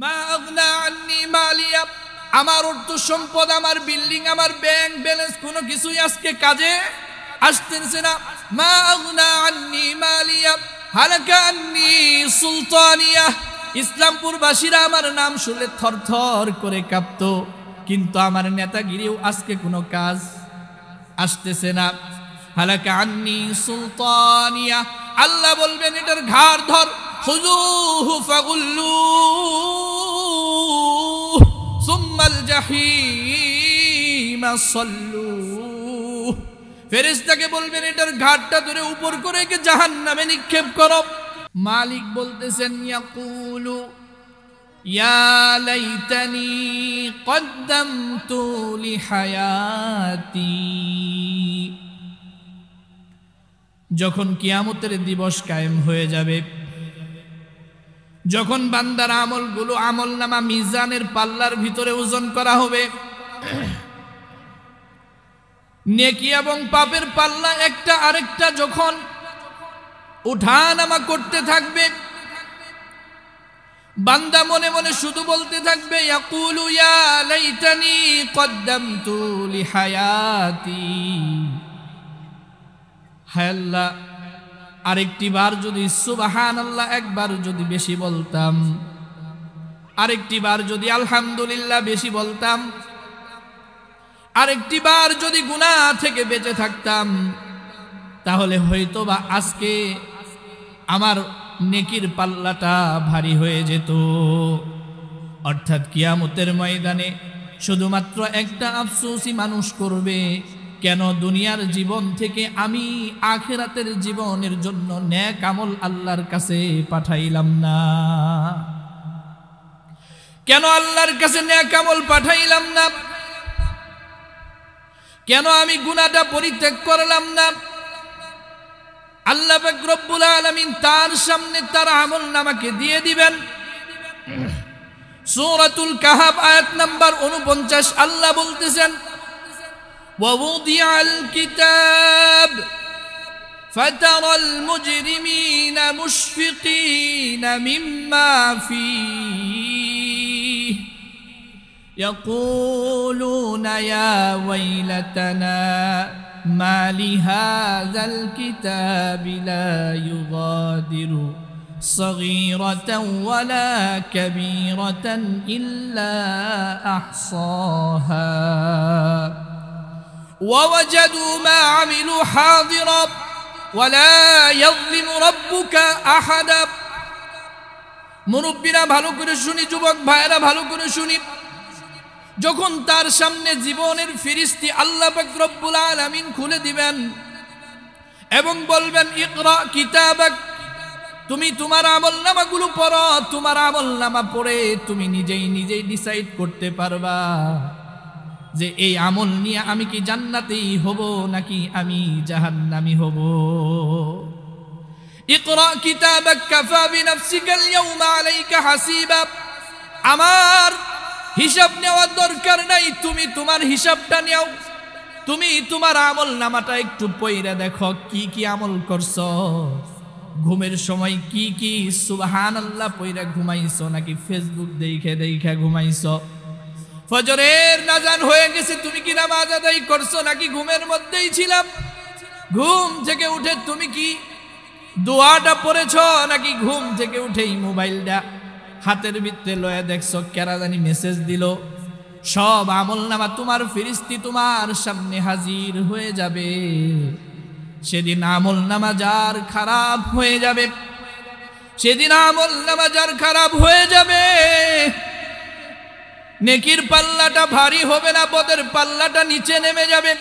মা আগনা আন্নি মালিয়া, আমার অর্থ সম্পদ, আমার বিল্ডিং, আমার ব্যাংক ব্যালেন্স কোনো কিছুই আজকে কাজে আসতেছে না। মা আগনা আন্নি মালিয়া হালাকা আন্নি সুলতানিয়া। ইসলামপুরবাসীরা আমার নাম শুনলে থরথর করে কাঁপতো, কিন্তু আমার নেতাগিরিও আজকে কোনো কাজ আসতেছে না। হালাকা আন্নি সুলতানিয়া। আল্লাহ বলবেন এটার ঘাড় ধর, খুযুহু ফাগুল্লুহু সুম্মাল জাহিমা সাল্লুহু। ফেরেশতাকে বলবেন এটার ঘাড়টা ধরে উপর করে একে জাহান্নামে নিক্ষেপ করো। মালিক বলতেছেন ইয়াকুলু ইয়া লাইতানি কদ্দামতু লিহায়াতি। যখন কিয়ামতের দিবস কায়েম হয়ে যাবে, যখন বান্দার আমলগুলো আমলনামা মিজানের পাল্লার ভিতরে ওজন করা হবে, নেকি এবং পাপের পাল্লা একটা আরেকটা যখন উঠানামা করতে থাকবে, বান্দা মনে মনে শুধু বলতে থাকবে ইয়াকুলু ইয়া লাইতানি কদ্দামতু লিহায়াতি। হায় আল্লাহ, আরেকটি বার যদি সুবহানাল্লাহ একবার যদি বেশি বলতাম, আরেকটি বার যদি আলহামদুলিল্লাহ বেশি বলতাম, আরেকটি বার যদি গুনাহ থেকে বেঁচে থাকতাম, তাহলে হয়তোবা আজকে আমার নেকির পাল্লাটা ভারী হয়ে যেত। অর্থাৎ কিয়ামতের ময়দানে শুধুমাত্র একটা আফসোসই মানুষ করবে, কেন দুনিয়ার জীবন থেকে আমি আখিরাতের জীবনের জন্য নেক আমল আল্লাহর কাছে পাঠাইলাম না। কেন আল্লাহর কাছে নেক আমল পাঠাইলাম না? কেন আমি গুনাহটা পরিত্যাগ করলাম না? আল্লাহ পাক রব্বুল আলামিন তার সামনে তার আমলনামাকে দিয়ে দিবেন। সূরাতুল কাহাফ আয়াত নাম্বার 49 আল্লাহ বলতেছেন ووضع الكتاب فترى المجرمين مشفقين مما فيه يقولون يا ويلتنا ما لهذا الكتاب لا يغادر صغيرة ولا كبيرة إلا أحصاها ووجدوا ما عملوا حاضرا ولا يظلم ربك أحدا। মুরব্বিরা ভালো করে শুনি, যুবক ভাইরা ভালো করে শুনি, যখন তার সামনে জীবনের ফিরিস্তি আল্লাহ পাক রব্বুল আলামিন খুলে দিবেন এবং বলবেন ইকরা কিতাবাক, তুমি তোমার আমলনামাগুলো পড়ো, তোমার আমলনামা পড়ে তুমি নিজেই ডিসাইড করতে পারবা যে এই আমল নিয়ে আমি কি জান্নাতেই হব নাকি আমি জাহান্নামী হব। ইকরা কিতাবাক কাফা বিনাফসিকা আল-ইয়াওমা আলাইকা হাসিবা। আমার হিসাব নেওয়ার দরকার নাই, তুমি তোমার হিসাবটা নাও। তুমি তোমার আমলনামাটা একটু পড়ে দেখো কি কি আমল করছো, ঘুমের সময় কি কি সুবহানাল্লাহ পড়ে ঘুমাইছো নাকি ফেসবুক দেখে ঘুমাইছো, ফজরের নাজান হয়ে গেছে তুমি কি নামাজ আদায় করছো নাকি ঘুমের মধ্যেই ছিলাম, ঘুম থেকে উঠে তুমি কি দোয়াটা পড়েছো নাকি ঘুম থেকে উঠেই মোবাইলটা হাতের ভিতরে লয়ে দেখছো কেরা জানি মেসেজ দিল। সব আমলনামা তোমার ফেরেশতা তোমার সামনে হাজির হয়ে যাবে। সেদিন আমলনামা যার খারাপ হয়ে যাবে, সেদিন আমলনামা যার খারাপ হয়ে যাবে, নেকির পাল্লাটা ভারী হবে না, বদের পাল্লাটা নিচে নেমে যাবে।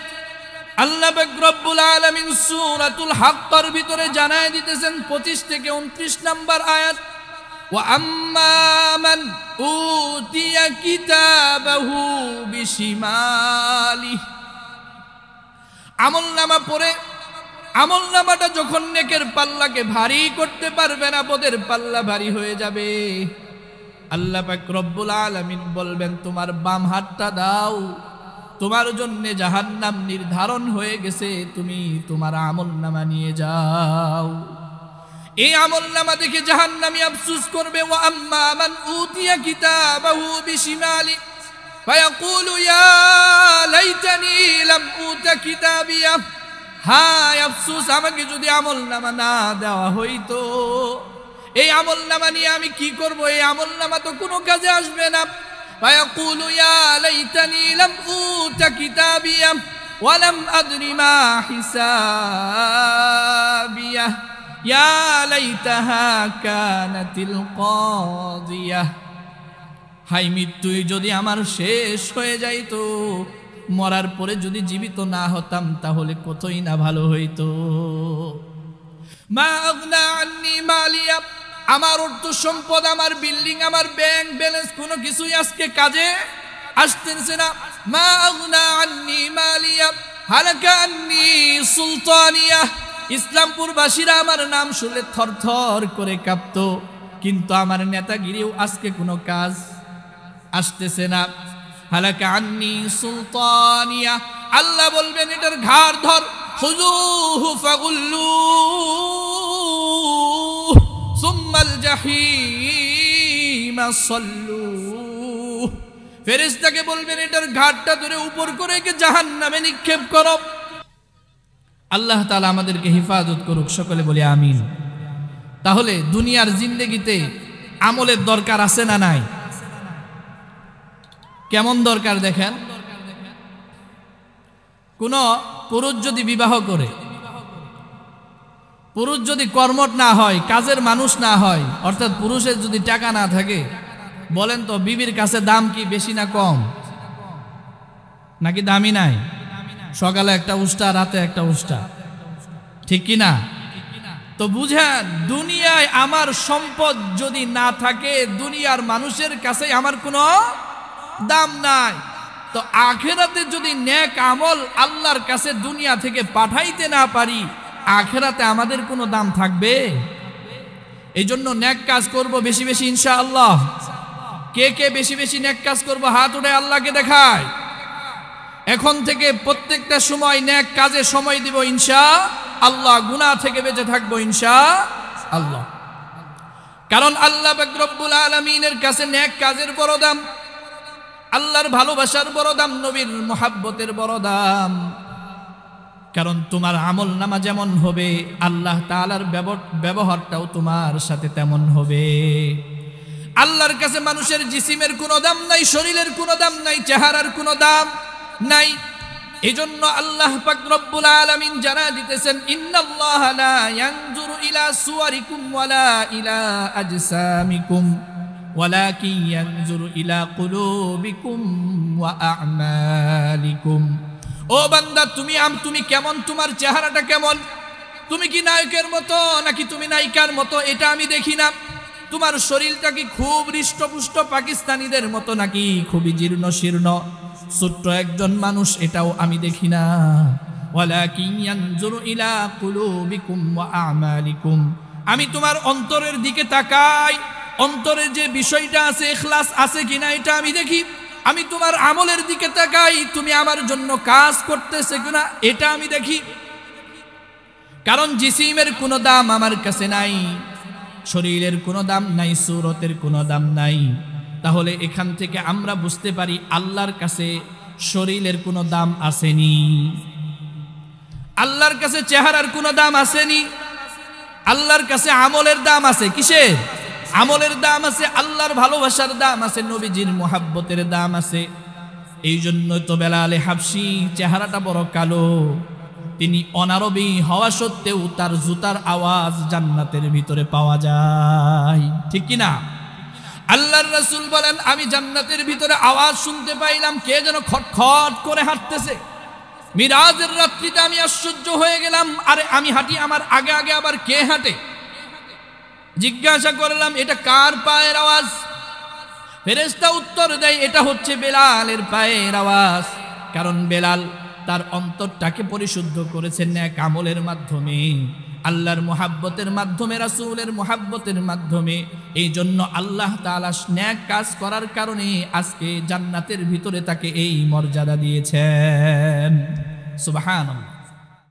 আল্লাহ পাক রব্বুল আলামিন সূরাতুল হাক্কার ভিতরে জানায় দিতেছেন 25 থেকে 29 নম্বর আয়াত, ওয়া আম্মা মান উতিয়া কিতাবাহু বিশিমালি। আমলনামা পড়ে আমলনামাটা যখন নেকের পাল্লাকে ভারী করতে পারবে না, বদের পাল্লা ভারী হয়ে যাবে। আল্লাহ পাক রব্বুল আলামিন বলবেন তোমার বাম হাতটা দাও, তোমার জন্য জাহান্নাম নির্ধারণ হয়ে গেছে, তুমি তোমার আমলনামা নিয়ে যাও। এই আমলনামা দেখে জাহান্নামী আফসোস করবে, ওয়া আম্মা মান উতিয়া কিতাবাহু বিশিমালি ফায়াকুলু ইয়া লাইতানি লাম উতা কিতাবিয়া, হায় আফসোস, আমাকে যদি আমলনামা না দেওয়া হইতো, এই আমলনামা নিয়ে আমি কি করব, এই আমলনামা তো কোনো কাজে আসবে না। ফায়াকুলু ইয়া লাইতানি লাম উতা কিতাবিয়া ওয়া লাম আদরি মা হিসাবিয়া ইয়া লাইতাহা কানাতিল কাদিয়া, হাই মৃত্যুই যদি আমার শেষ হয়ে যাইতো, মরার পরে যদি জীবিত না হতাম তাহলে কতই না ভালো হইতো। মা আগনা আন্নি মালিয়া, আমার অর্থ সম্পদ, আমার বিল্ডিং, আমার ব্যাংক ব্যালেন্স কোনো কিছুই আজকে কাজে আসতেছে না। মা আগনা আন্নি মালিয়া হালাকা আন্নি সুলতানিয়া, ইসলামপুরবাসীরা আমার নাম শুনলে থরথর করে কাঁপতো, কিন্তু আমার নেতাগিরিও আজকে কোনো কাজ আসতেছে না। হালাকা আন্নি সুলতানিয়া, আল্লাহ বলবেন এটার ঘাড় ধর, খুযুহু ফাগুল্লু সুম্মাল জাহিমা সাল্লু, ফেরেশতাকে বলবেন এটার ঘাড়টা ধরে উপর করে একে জাহান্নামে নিক্ষেপ করো। আল্লাহ তাআলা আমাদেরকে হেফাজত করুক, সকলে বলি আমিন। তাহলে দুনিয়ার জিন্দেগিতে আমলের দরকার আছে না নাই? কেমন দরকার দেখেন, কোন পুরুষ যদি বিবাহ করে, পুরুষ যদি কর্মঠ না হয়, কাজের মানুষ না হয়, অর্থাৎ পুরুষের যদি টাকা না থাকে, বলেন তো বিবির কাছে দাম কি বেশি না কম, নাকি দামি নাই? সকালে একটা উষ্টা, রাতে একটা উষ্টা, ঠিক কি না? তো বুঝেন, দুনিয়ায় আমার সম্পদ যদি না থাকে, দুনিয়ার মানুষের কাছে আমার কোনো দাম নাই, তো আখেরাতে যদি নেক আমল আল্লাহর কাছে দুনিয়া থেকে পাঠাইতে না পারি, আখেরাতে আমাদের কোনো দাম থাকবে? এই জন্য নেক কাজ করব বেশি বেশি ইনশাআল্লাহ। কে কে বেশি বেশি নেক কাজ করব হাত উঠে আল্লাহকে দেখায়। এখন থেকে প্রত্যেকটা সময় নেক কাজে সময় দিব ইনশাআল্লাহ, গুনাহ থেকে বেঁচে থাকবো ইনশাআল্লাহ। কারণ আল্লাহ পাক রব্বুল আলামিনের কাছে নেক কাজের বড় দাম, আল্লাহর ভালোবাসার বড় দাম, নবীর মুহাব্বতের বড় দাম। কারণ তোমার আমল নামা যেমন হবে, আল্লাহ তাআলার ব্যবহারটাও তোমার সাথে তেমন হবে। আল্লাহর কাছে মানুষের জিসিমের কোনো দাম নাই, শরীরের কোনো দাম নাই, চেহারার কোনো দাম নাই। এজন্য আল্লাহ পাক রব্বুল আলামিন জানা দিতেছেন, ইন্নাল্লাহা লা ইয়ানজুরু ইলা সুওয়ারিকুম ওয়ালা ইলা আজসামিকুম ওয়ালাকিন ইয়ানজুরু ইলা কুলুবিকুম ওয়া আ'মালিকুম। ও বান্দা, তুমি কেমন, তোমার চেহারাটা কেমন, তুমি কি নায়কের মতো নাকি তুমি নায়িকার মতো, এটা আমি দেখি না। তোমার শরীরটা কি খুব হৃষ্টপুষ্ট পাকিস্তানিদের মতো নাকি খুবই জীর্ণ শীর্ণ ছোট্ট একজন মানুষ, এটাও আমি দেখি না। ওয়ালাকিন ইয়ানজুরু ইলা কুলুবিকুম ওয়া আ'মালিকুম, আমি তোমার অন্তরের দিকে তাকাই, অন্তরের যে বিষয়টা আছে, ইখলাস আছে কিনা এটা আমি দেখি। আমি তোমার আমলের দিকে তাকাই, তুমি আমার জন্য কাজ করতেছে কিনা এটা আমি দেখি। কারণ জিসিমের কোনো দাম আমার কাছে নাই, শরীরের কোনো দাম নাই, সুরতের কোনো দাম নাই। তাহলে এখান থেকে আমরা বুঝতে পারি আল্লাহর কাছে শরীরের কোনো দাম আসেনি, আল্লাহর কাছে চেহারার কোনো দাম আসেনি, আল্লাহর কাছে আমলের দাম আছে। কিসের? আমলের দাম আছে, আল্লাহর ভালোবাসার দাম আছে, নবীজির মুহাব্বতের দাম আছে। এই জন্য তো বেলালে হাবশি চেহারাটা বড় কালো, তিনি অনারবী হওয়া সত্ত্বেও তার জুতার আওয়াজ জান্নাতের ভিতরে পাওয়া যায়, ঠিক কি না? আল্লাহর রাসূল বলেন, আমি জান্নাতের ভিতরে আওয়াজ শুনতে পাইলাম, কে যেন খটখট করে হাঁটতেছে। মিরাজের রাত্রিতে আমি আশ্চর্য হয়ে গেলাম, আরে আমি হাঁটি, আমার আগে আগে আবার কে হাঁটে? জিজ্ঞাসা করলাম, এটা কার পায়ের আওয়াজ? ফেরেশতা উত্তর দেয়, এটা হচ্ছে বেলালের পায়ের আওয়াজ। কারণ বেলাল তার অন্তরটাকে পরিশুদ্ধ করেছেন নেক আমলের মাধ্যমে, আল্লাহর মুহাব্বতের মাধ্যমে, রাসূলের মুহাব্বতের মাধ্যমে। এই জন্য আল্লাহ তাআলা নেক কাজ করার কারণে আজকে জান্নাতের ভিতরে তাকে এই মর্যাদা দিয়েছেন। সুবহানাল্লাহ।